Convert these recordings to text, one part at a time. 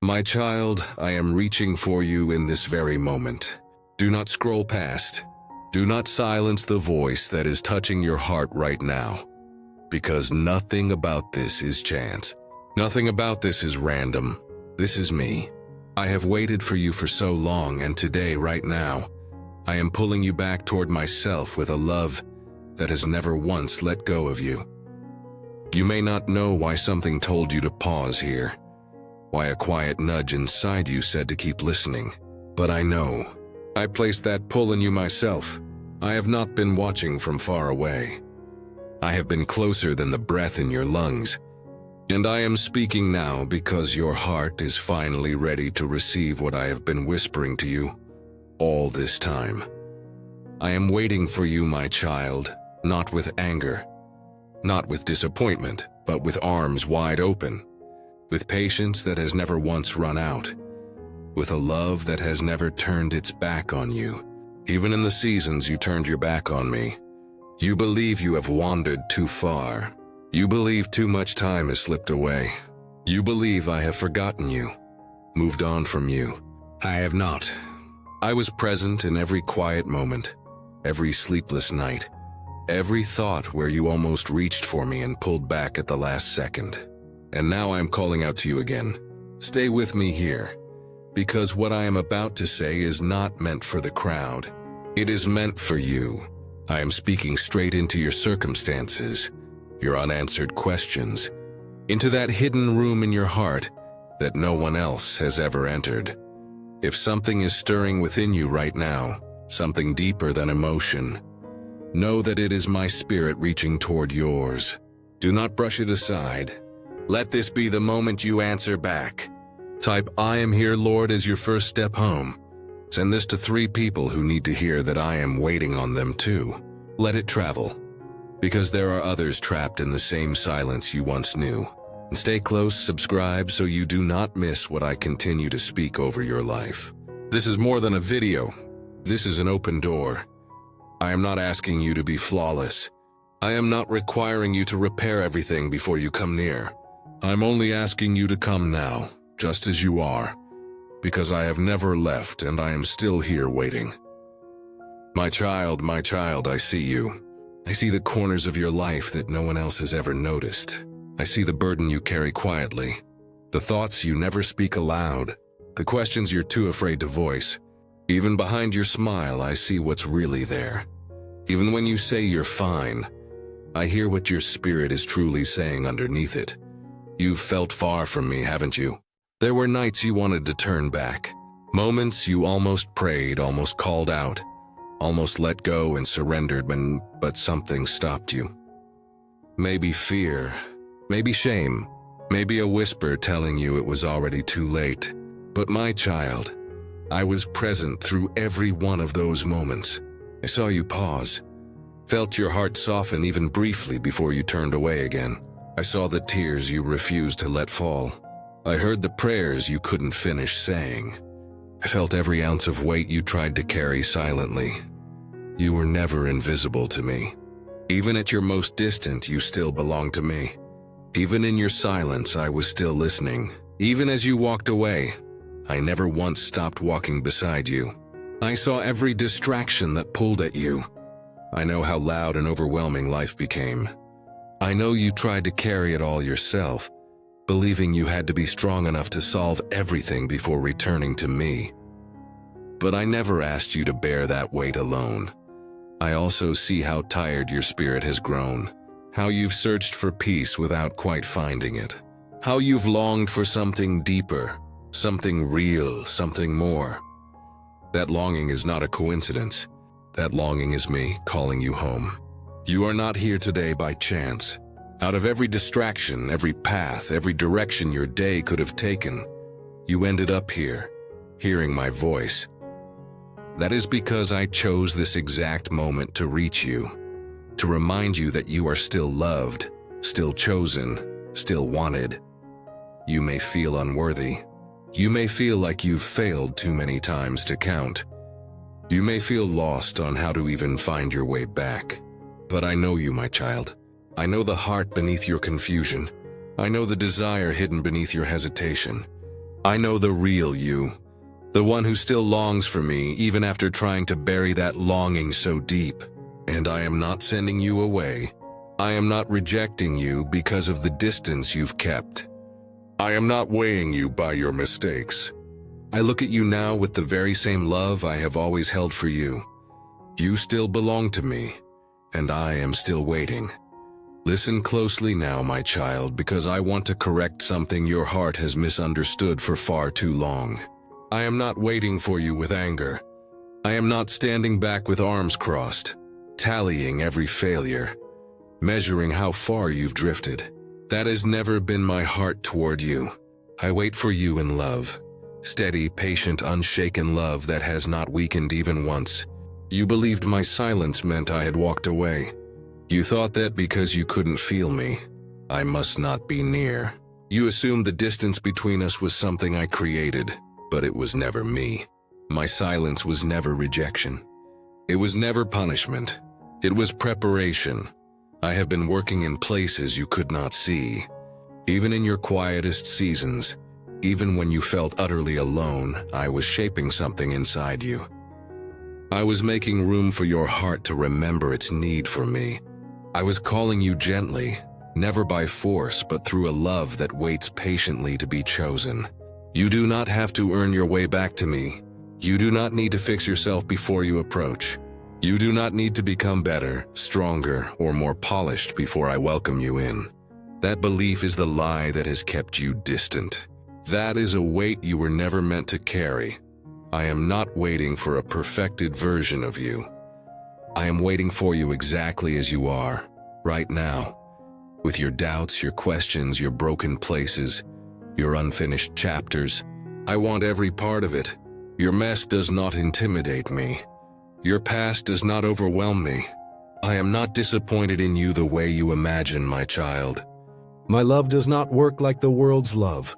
My child, I am reaching for you in this very moment. Do not scroll past. Do not silence the voice that is touching your heart right now. Because nothing about this is chance. Nothing about this is random. This is me. I have waited for you for so long, and today, right now, I am pulling you back toward myself with a love that has never once let go of you. You may not know why something told you to pause here, why a quiet nudge inside you said to keep listening, but I know. I placed that pull in you myself. I have not been watching from far away. I have been closer than the breath in your lungs, and I am speaking now because your heart is finally ready to receive what I have been whispering to you all this time. I am waiting for you, my child, not with anger, not with disappointment, but with arms wide open, with patience that has never once run out, with a love that has never turned its back on you. Even in the seasons you turned your back on me, you believe you have wandered too far. You believe too much time has slipped away. You believe I have forgotten you, moved on from you. I have not. I was present in every quiet moment, every sleepless night, every thought where you almost reached for me and pulled back at the last second. And now I am calling out to you again. Stay with me here, because what I am about to say is not meant for the crowd. It is meant for you. I am speaking straight into your circumstances, your unanswered questions, into that hidden room in your heart that no one else has ever entered. If something is stirring within you right now, something deeper than emotion, know that it is my spirit reaching toward yours. Do not brush it aside. Let this be the moment you answer back. Type "I am here, Lord" as your first step home. Send this to 3 people who need to hear that I am waiting on them too. Let it travel, because there are others trapped in the same silence you once knew. And stay close, subscribe so you do not miss what I continue to speak over your life. This is more than a video. This is an open door. I am not asking you to be flawless. I am not requiring you to repair everything before you come near. I'm only asking you to come now, just as you are, because I have never left and I am still here waiting. My child, I see you. I see the corners of your life that no one else has ever noticed. I see the burden you carry quietly, the thoughts you never speak aloud, the questions you're too afraid to voice. Even behind your smile, I see what's really there. Even when you say you're fine, I hear what your spirit is truly saying underneath it. You've felt far from me, haven't you? There were nights you wanted to turn back, moments you almost prayed, almost called out, almost let go and surrendered, but something stopped you. Maybe fear, maybe shame, maybe a whisper telling you it was already too late. But my child, I was present through every one of those moments. I saw you pause, felt your heart soften even briefly before you turned away again. I saw the tears you refused to let fall. I heard the prayers you couldn't finish saying. I felt every ounce of weight you tried to carry silently. You were never invisible to me. Even at your most distant, you still belonged to me. Even in your silence, I was still listening. Even as you walked away, I never once stopped walking beside you. I saw every distraction that pulled at you. I know how loud and overwhelming life became. I know you tried to carry it all yourself, believing you had to be strong enough to solve everything before returning to me. But I never asked you to bear that weight alone. I also see how tired your spirit has grown, how you've searched for peace without quite finding it, how you've longed for something deeper, something real, something more. That longing is not a coincidence. That longing is me calling you home. You are not here today by chance. Out of every distraction, every path, every direction your day could have taken, you ended up here, hearing my voice. That is because I chose this exact moment to reach you, to remind you that you are still loved, still chosen, still wanted. You may feel unworthy. You may feel like you've failed too many times to count. You may feel lost on how to even find your way back. But I know you, my child. I know the heart beneath your confusion. I know the desire hidden beneath your hesitation. I know the real you, the one who still longs for me even after trying to bury that longing so deep. And I am not sending you away. I am not rejecting you because of the distance you've kept. I am not weighing you by your mistakes. I look at you now with the very same love I have always held for you. You still belong to me, and I am still waiting. Listen closely now, my child, because I want to correct something your heart has misunderstood for far too long. I am not waiting for you with anger. I am not standing back with arms crossed, tallying every failure, measuring how far you've drifted. That has never been my heart toward you. I wait for you in love. Steady, patient, unshaken love that has not weakened even once. You believed my silence meant I had walked away. You thought that because you couldn't feel me, I must not be near. You assumed the distance between us was something I created, but it was never me. My silence was never rejection. It was never punishment. It was preparation. I have been working in places you could not see. Even in your quietest seasons, even when you felt utterly alone, I was shaping something inside you. I was making room for your heart to remember its need for me. I was calling you gently, never by force, but through a love that waits patiently to be chosen. You do not have to earn your way back to me. You do not need to fix yourself before you approach. You do not need to become better, stronger, or more polished before I welcome you in. That belief is the lie that has kept you distant. That is a weight you were never meant to carry. I am not waiting for a perfected version of you. I am waiting for you exactly as you are, right now. With your doubts, your questions, your broken places, your unfinished chapters. I want every part of it. Your mess does not intimidate me. Your past does not overwhelm me. I am not disappointed in you the way you imagine, my child. My love does not work like the world's love.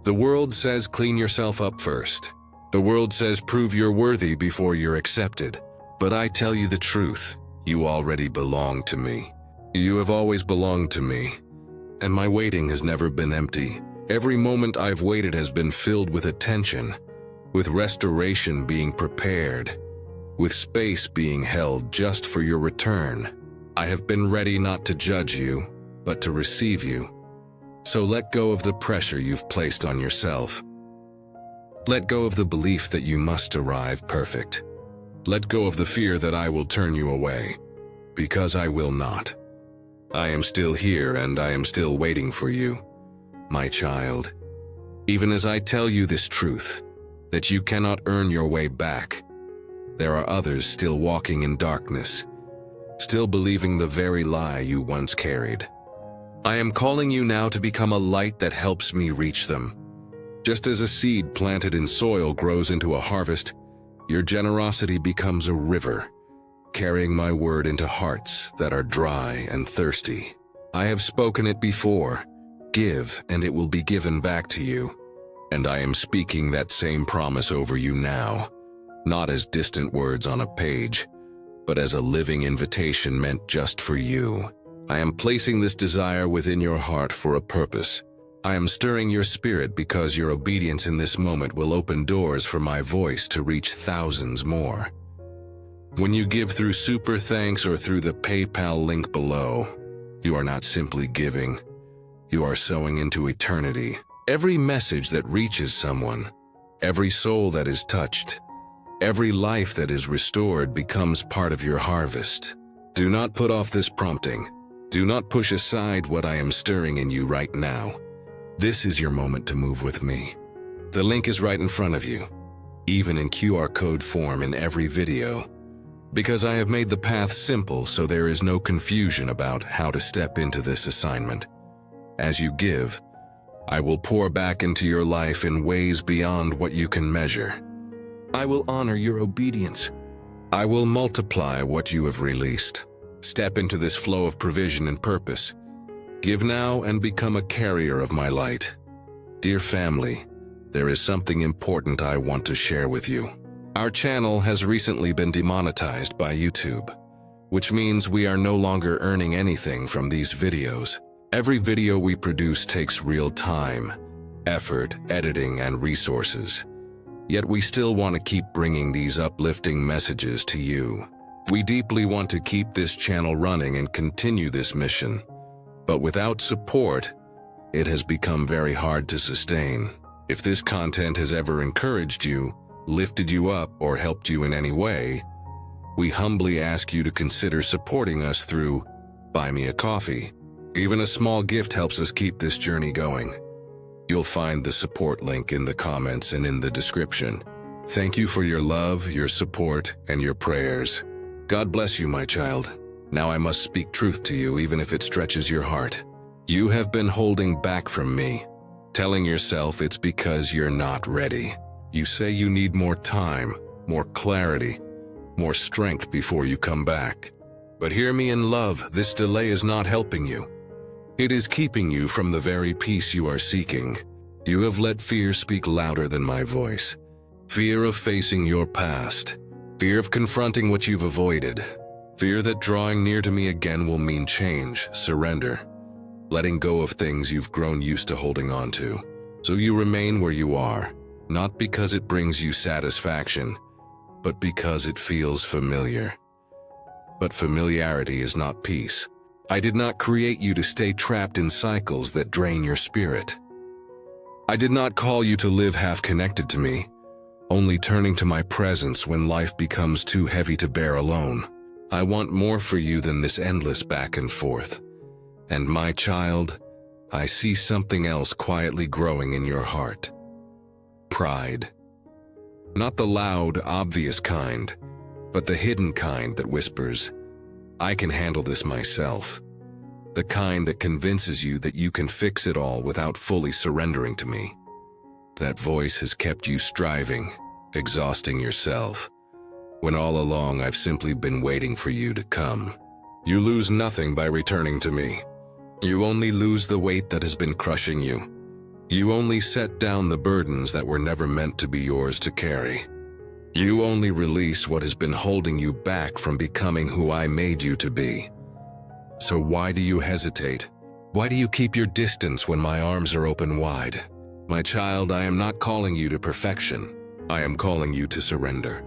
The world says clean yourself up first. The world says prove you're worthy before you're accepted. But I tell you the truth, you already belong to me. You have always belonged to me. And my waiting has never been empty. Every moment I've waited has been filled with attention, with restoration being prepared, with space being held just for your return. I have been ready not to judge you, but to receive you. So let go of the pressure you've placed on yourself. Let go of the belief that you must arrive perfect. Let go of the fear that I will turn you away, because I will not. I am still here and I am still waiting for you, my child. Even as I tell you this truth, that you cannot earn your way back, there are others still walking in darkness, still believing the very lie you once carried. I am calling you now to become a light that helps me reach them. Just as a seed planted in soil grows into a harvest, your generosity becomes a river, carrying my word into hearts that are dry and thirsty. I have spoken it before. Give, and it will be given back to you. And I am speaking that same promise over you now, not as distant words on a page, but as a living invitation meant just for you. I am placing this desire within your heart for a purpose. I am stirring your spirit because your obedience in this moment will open doors for my voice to reach thousands more. When you give through Super Thanks or through the PayPal link below, you are not simply giving. You are sowing into eternity. Every message that reaches someone, every soul that is touched, every life that is restored becomes part of your harvest. Do not put off this prompting. Do not push aside what I am stirring in you right now. This is your moment to move with me. The link is right in front of you, even in QR code form in every video, because I have made the path simple so there is no confusion about how to step into this assignment. As you give, I will pour back into your life in ways beyond what you can measure. I will honor your obedience. I will multiply what you have released. Step into this flow of provision and purpose. Give now and become a carrier of my light. Dear family, there is something important I want to share with you. Our channel has recently been demonetized by YouTube, which means we are no longer earning anything from these videos. Every video we produce takes real time, effort, editing, and resources. Yet we still want to keep bringing these uplifting messages to you. We deeply want to keep this channel running and continue this mission. But without support, it has become very hard to sustain. If this content has ever encouraged you, lifted you up, or helped you in any way, we humbly ask you to consider supporting us through Buy Me a Coffee. Even a small gift helps us keep this journey going. You'll find the support link in the comments and in the description. Thank you for your love, your support, and your prayers. God bless you, my child. Now I must speak truth to you, even if it stretches your heart. You have been holding back from me, telling yourself it's because you're not ready. You say you need more time, more clarity, more strength before you come back. But hear me in love, this delay is not helping you. It is keeping you from the very peace you are seeking. You have let fear speak louder than my voice. Fear of facing your past. Fear of confronting what you've avoided. Fear that drawing near to me again will mean change, surrender, letting go of things you've grown used to holding on to. So you remain where you are, not because it brings you satisfaction, but because it feels familiar. But familiarity is not peace. I did not create you to stay trapped in cycles that drain your spirit. I did not call you to live half connected to me, only turning to my presence when life becomes too heavy to bear alone. I want more for you than this endless back and forth. And my child, I see something else quietly growing in your heart. Pride. Not the loud, obvious kind, but the hidden kind that whispers, I can handle this myself. The kind that convinces you that you can fix it all without fully surrendering to me. That voice has kept you striving, exhausting yourself, when all along I've simply been waiting for you to come. You lose nothing by returning to me. You only lose the weight that has been crushing you. You only set down the burdens that were never meant to be yours to carry. You only release what has been holding you back from becoming who I made you to be. So why do you hesitate? Why do you keep your distance when my arms are open wide? My child, I am not calling you to perfection. I am calling you to surrender.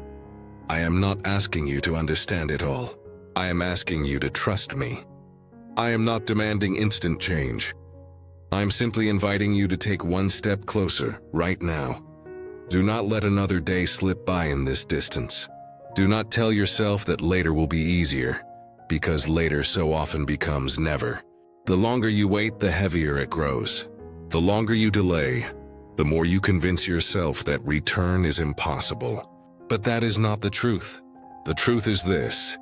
I am not asking you to understand it all. I am asking you to trust me. I am not demanding instant change. I am simply inviting you to take one step closer, right now. Do not let another day slip by in this distance. Do not tell yourself that later will be easier, because later so often becomes never. The longer you wait, the heavier it grows. The longer you delay, the more you convince yourself that return is impossible. But that is not the truth. The truth is this: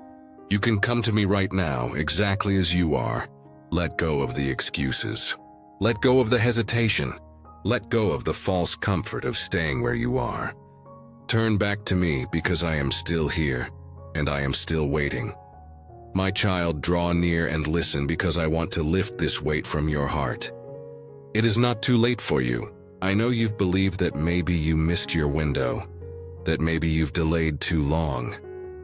you can come to me right now, exactly as you are. Let go of the excuses. Let go of the hesitation. Let go of the false comfort of staying where you are. Turn back to me, because I am still here, and I am still waiting. My child, draw near and listen, because I want to lift this weight from your heart. It is not too late for you. I know you've believed that maybe you missed your window, that maybe you've delayed too long,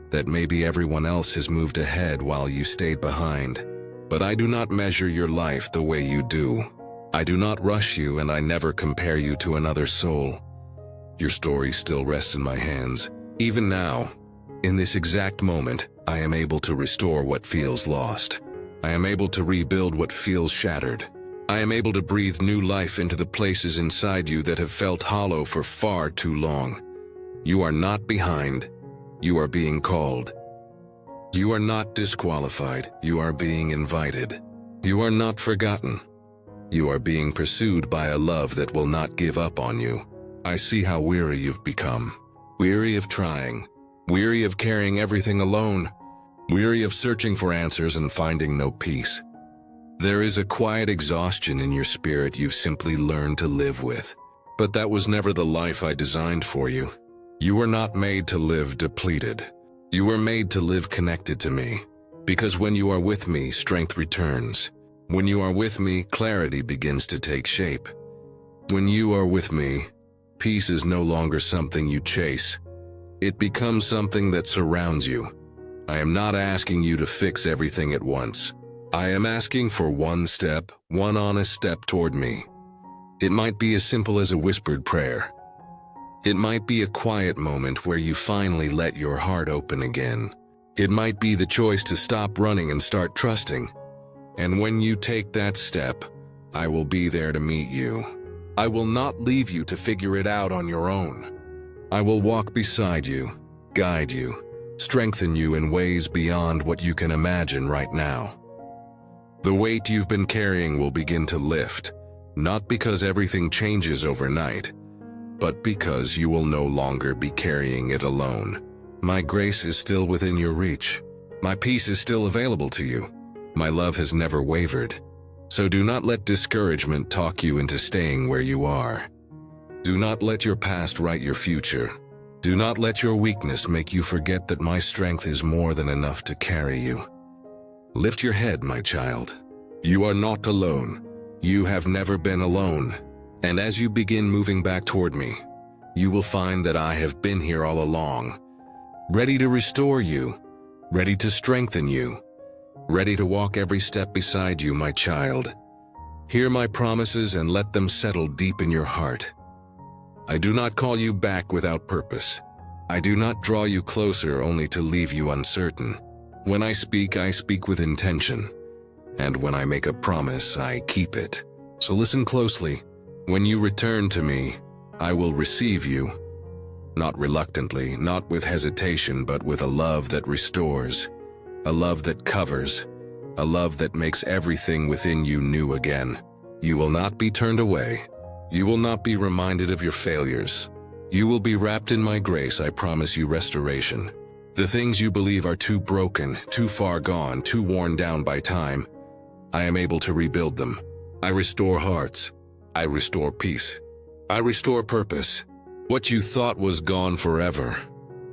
that maybe everyone else has moved ahead while you stayed behind. But I do not measure your life the way you do. I do not rush you, and I never compare you to another soul. Your story still rests in my hands. Even now, in this exact moment, I am able to restore what feels lost. I am able to rebuild what feels shattered. I am able to breathe new life into the places inside you that have felt hollow for far too long. You are not behind. You are being called. You are not disqualified. You are being invited. You are not forgotten. You are being pursued by a love that will not give up on you. I see how weary you've become. Weary of trying. Weary of carrying everything alone. Weary of searching for answers and finding no peace. There is a quiet exhaustion in your spirit you've simply learned to live with. But that was never the life I designed for you. You were not made to live depleted. You were made to live connected to me. Because when you are with me, strength returns. When you are with me, clarity begins to take shape. When you are with me, peace is no longer something you chase. It becomes something that surrounds you. I am not asking you to fix everything at once. I am asking for one step, one honest step toward me. It might be as simple as a whispered prayer. It might be a quiet moment where you finally let your heart open again. It might be the choice to stop running and start trusting. And when you take that step, I will be there to meet you. I will not leave you to figure it out on your own. I will walk beside you, guide you, strengthen you in ways beyond what you can imagine right now. The weight you've been carrying will begin to lift, not because everything changes overnight, but because you will no longer be carrying it alone. My grace is still within your reach. My peace is still available to you. My love has never wavered. So do not let discouragement talk you into staying where you are. Do not let your past write your future. Do not let your weakness make you forget that my strength is more than enough to carry you. Lift your head, my child. You are not alone. You have never been alone. And as you begin moving back toward me, you will find that I have been here all along, ready to restore you, ready to strengthen you, ready to walk every step beside you, my child. Hear my promises and let them settle deep in your heart. I do not call you back without purpose. I do not draw you closer only to leave you uncertain. When I speak with intention. And when I make a promise, I keep it. So listen closely. When you return to me, I will receive you. Not reluctantly, not with hesitation, but with a love that restores. A love that covers. A love that makes everything within you new again. You will not be turned away. You will not be reminded of your failures. You will be wrapped in my grace. I promise you restoration. The things you believe are too broken, too far gone, too worn down by time, I am able to rebuild them. I restore hearts. I restore peace. I restore purpose. What you thought was gone forever,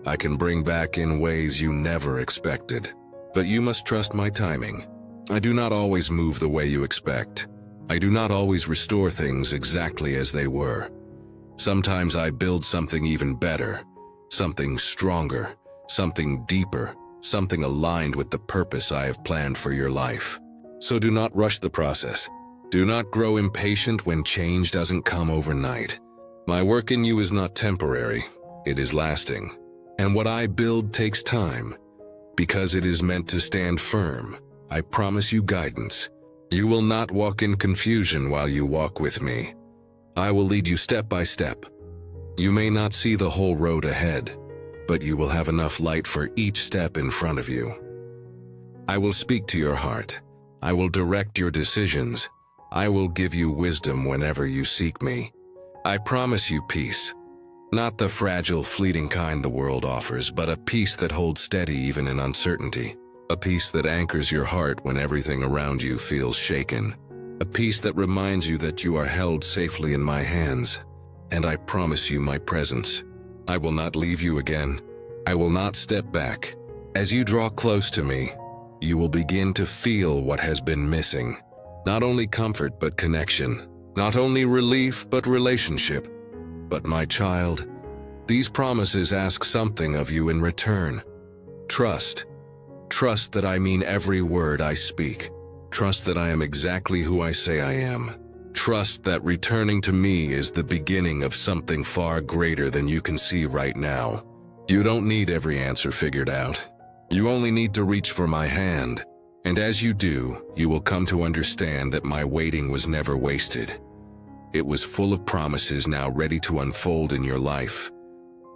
I can bring back in ways you never expected. But you must trust my timing. I do not always move the way you expect. I do not always restore things exactly as they were. Sometimes I build something even better, something stronger, something deeper, something aligned with the purpose I have planned for your life. So do not rush the process. Do not grow impatient when change doesn't come overnight. My work in you is not temporary, it is lasting. And what I build takes time, because it is meant to stand firm. I promise you guidance. You will not walk in confusion while you walk with me. I will lead you step by step. You may not see the whole road ahead, but you will have enough light for each step in front of you. I will speak to your heart. I will direct your decisions. I will give you wisdom whenever you seek me. I promise you peace. Not the fragile, fleeting kind the world offers, but a peace that holds steady even in uncertainty. A peace that anchors your heart when everything around you feels shaken. A peace that reminds you that you are held safely in my hands. And I promise you my presence. I will not leave you again. I will not step back. As you draw close to me, you will begin to feel what has been missing. Not only comfort, but connection. Not only relief, but relationship. But my child, these promises ask something of you in return. Trust. Trust that I mean every word I speak. Trust that I am exactly who I say I am. Trust that returning to me is the beginning of something far greater than you can see right now. You don't need every answer figured out. You only need to reach for my hand. And as you do, you will come to understand that my waiting was never wasted. It was full of promises now ready to unfold in your life.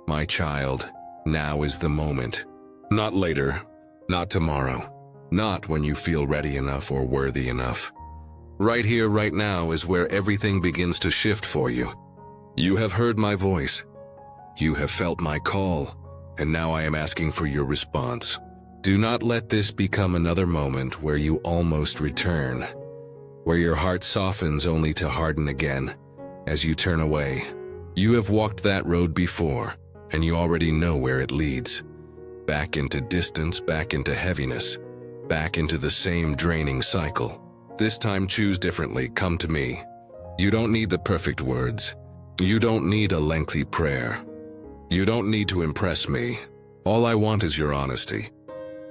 My child, now is the moment. Not later, not tomorrow, not when you feel ready enough or worthy enough. Right here, right now is where everything begins to shift for you. You have heard my voice. You have felt my call, and now I am asking for your response. Do not let this become another moment where you almost return, where your heart softens only to harden again as you turn away. You have walked that road before, and you already know where it leads. Back into distance, back into heaviness, back into the same draining cycle. This time choose differently, come to me. You don't need the perfect words. You don't need a lengthy prayer. You don't need to impress me. All I want is your honesty.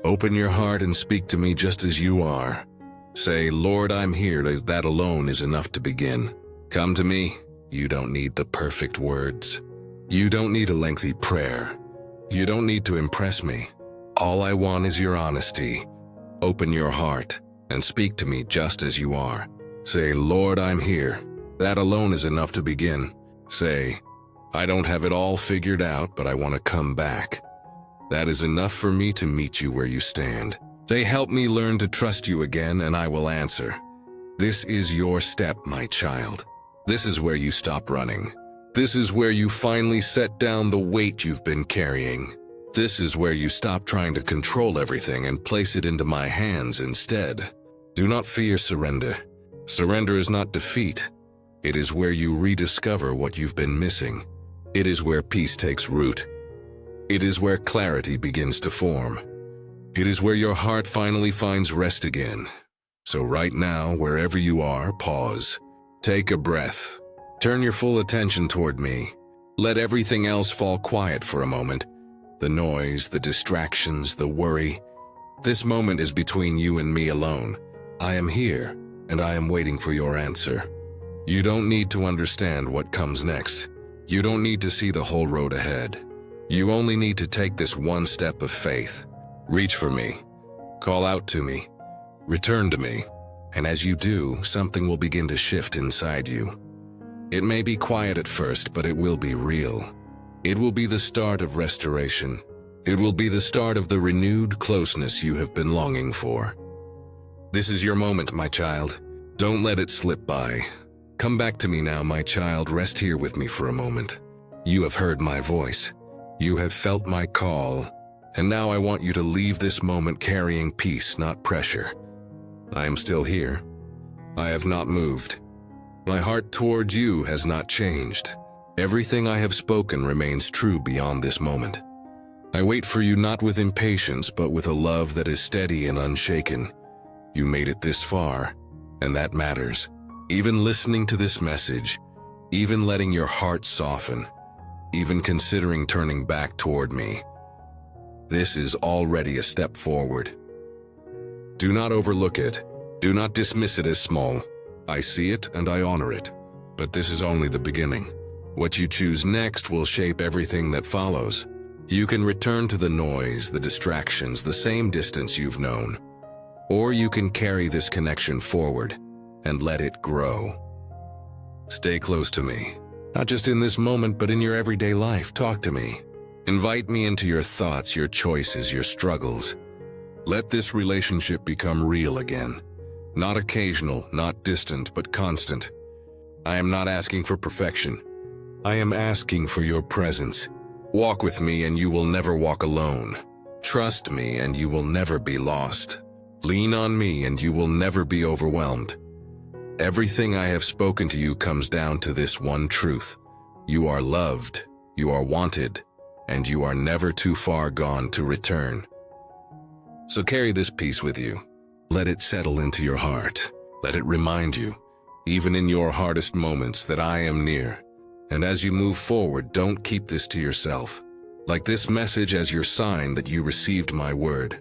Open your heart and speak to me just as you are. Say, Lord, I'm here. That alone is enough to begin. Come to me. You don't need the perfect words. You don't need a lengthy prayer. You don't need to impress me. All I want is your honesty. Open your heart and speak to me just as you are. Say, Lord, I'm here. That alone is enough to begin. Say, I don't have it all figured out, but I want to come back. That is enough for me to meet you where you stand. Say, help me learn to trust you again, and I will answer. This is your step, my child. This is where you stop running. This is where you finally set down the weight you've been carrying. This is where you stop trying to control everything and place it into my hands instead. Do not fear surrender. Surrender is not defeat. It is where you rediscover what you've been missing. It is where peace takes root. It is where clarity begins to form. It is where your heart finally finds rest again. So right now, wherever you are, pause. Take a breath. Turn your full attention toward me. Let everything else fall quiet for a moment. The noise, the distractions, the worry. This moment is between you and me alone. I am here, and I am waiting for your answer. You don't need to understand what comes next. You don't need to see the whole road ahead. You only need to take this one step of faith. Reach for me. Call out to me. Return to me. And as you do, something will begin to shift inside you. It may be quiet at first, but it will be real. It will be the start of restoration. It will be the start of the renewed closeness you have been longing for. This is your moment, my child. Don't let it slip by. Come back to me now, my child. Rest here with me for a moment. You have heard my voice. You have felt my call. And now I want you to leave this moment carrying peace, not pressure. I am still here. I have not moved. My heart towards you has not changed. Everything I have spoken remains true beyond this moment. I wait for you not with impatience, but with a love that is steady and unshaken. You made it this far, and that matters. Even listening to this message, even letting your heart soften, even considering turning back toward me. This is already a step forward. Do not overlook it. Do not dismiss it as small. I see it and I honor it. But this is only the beginning. What you choose next will shape everything that follows. You can return to the noise, the distractions, the same distance you've known. Or you can carry this connection forward and let it grow. Stay close to me. Not just in this moment, but in your everyday life. Talk to me. Invite me into your thoughts, your choices, your struggles. Let this relationship become real again. Not occasional, not distant, but constant. I am not asking for perfection. I am asking for your presence. Walk with me and you will never walk alone. Trust me and you will never be lost. Lean on me and you will never be overwhelmed. Everything I have spoken to you comes down to this one truth. You are loved, you are wanted, and you are never too far gone to return. So carry this peace with you. Let it settle into your heart. Let it remind you, even in your hardest moments, that I am near. And as you move forward, don't keep this to yourself. Like this message as your sign that you received my word.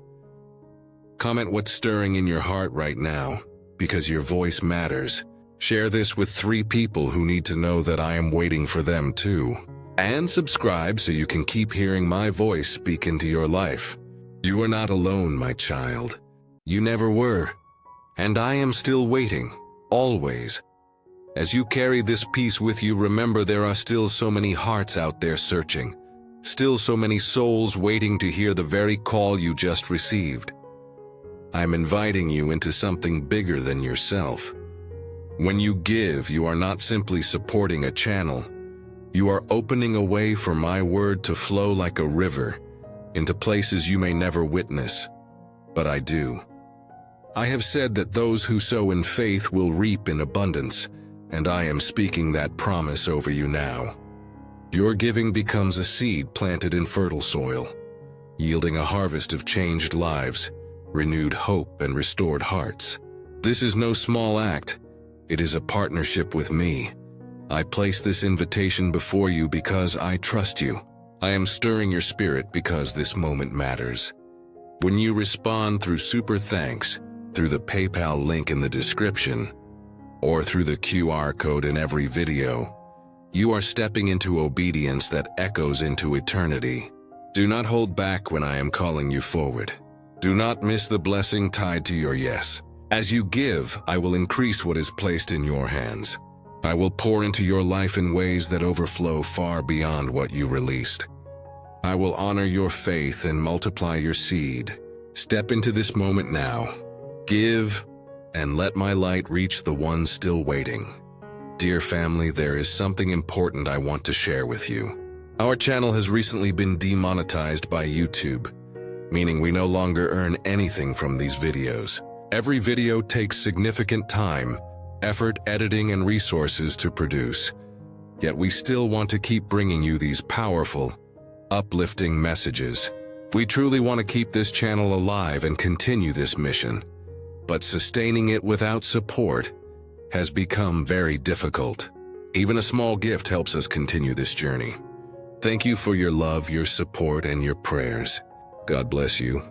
Comment what's stirring in your heart right now, because your voice matters. Share this with 3 people who need to know that I am waiting for them too. And subscribe so you can keep hearing my voice speak into your life. You are not alone, my child. You never were. And I am still waiting, always. As you carry this peace with you, remember there are still so many hearts out there searching. Still so many souls waiting to hear the very call you just received. I'm inviting you into something bigger than yourself. When you give, you are not simply supporting a channel. You are opening a way for my word to flow like a river into places you may never witness, but I do. I have said that those who sow in faith will reap in abundance, and I am speaking that promise over you now. Your giving becomes a seed planted in fertile soil, yielding a harvest of changed lives, renewed hope, and restored hearts. This is no small act. It is a partnership with me. I place this invitation before you because I trust you. I am stirring your spirit because this moment matters. When you respond through super thanks, through the PayPal link in the description, or through the QR code in every video, you are stepping into obedience that echoes into eternity. Do not hold back when I am calling you forward. Do not miss the blessing tied to your yes. As you give, I will increase what is placed in your hands. I will pour into your life in ways that overflow far beyond what you released. I will honor your faith and multiply your seed. Step into this moment now. Give, and let my light reach the ones still waiting. Dear family, there is something important I want to share with you. Our channel has recently been demonetized by YouTube, meaning we no longer earn anything from these videos. Every video takes significant time, effort, editing, and resources to produce. Yet we still want to keep bringing you these powerful, uplifting messages. We truly want to keep this channel alive and continue this mission, but sustaining it without support has become very difficult. Even a small gift helps us continue this journey. Thank you for your love, your support, and your prayers. God bless you.